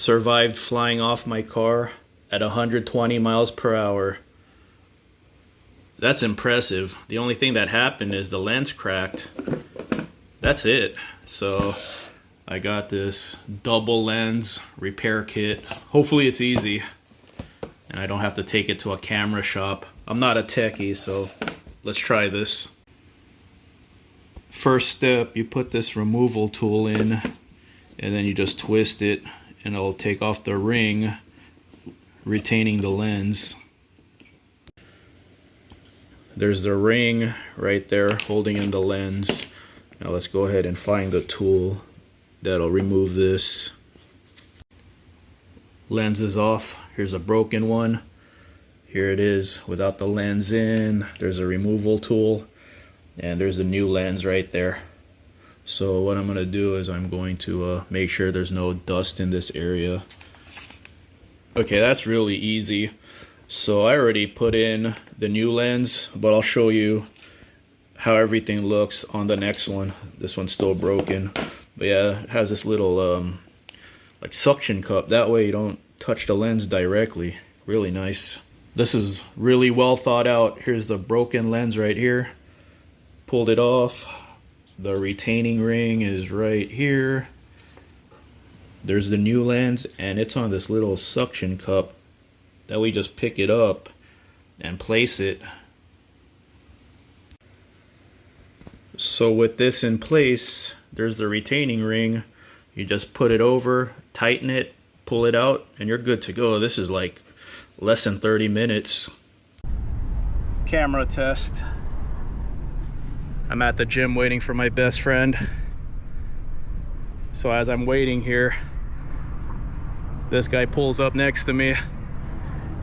survived flying off my car at 120 miles per hour. That's impressive. The only thing that happened is the lens cracked. That's it. So I got this double lens repair kit. Hopefully it's easy and I don't have to take it to a camera shop. I'm not a techie, so let's try this. First step, you put this removal tool in and then you just twist it and it'll take off the ring retaining the lens. There's the ring right there holding in the lens. Now let's go ahead and find the tool that'll remove this. Lens is off. Here's a broken one. Here it is without the lens in. There's a removal tool and there's a new lens right there. So what I'm going to do is I'm going to make sure there's no dust in this area. Okay, that's really easy. So I already put in the new lens, but I'll show you how everything looks on the next one. This one's still broken, but yeah, it has this little like suction cup. That way you don't touch the lens directly. Really nice. This is really well thought out. Here's the broken lens right here. Pulled it off. The retaining ring is right here. There's the new lens and it's on this little suction cup. That we just pick it up and place it. So with this in place, there's the retaining ring. You just put it over, tighten it, pull it out, and you're good to go. This is like less than 30 minutes. Camera test. I'm at the gym waiting for my best friend. So as I'm waiting here, this guy pulls up next to me.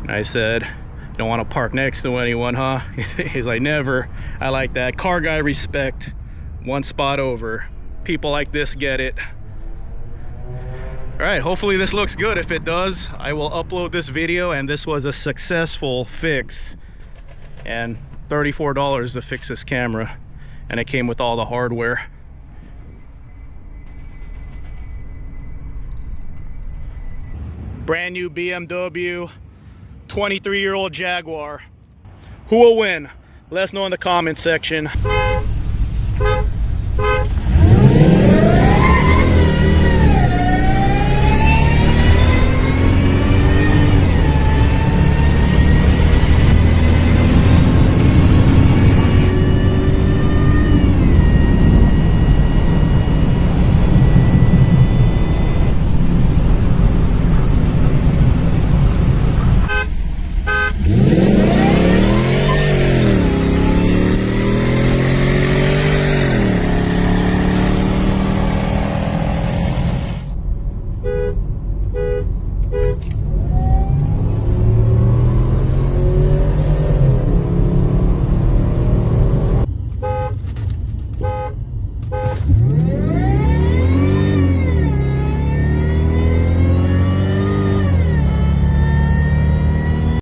And I said, "You don't want to park next to anyone, huh?" He's like, "Never." I like that. Car guy respect. One spot over. People like this get it. All right, hopefully this looks good. If it does, I will upload this video, and this was a successful fix. And $34 to fix this camera. And it came with all the hardware. Brand new BMW. 23-year-old Jaguar. Who will win? Let us know in the comments section.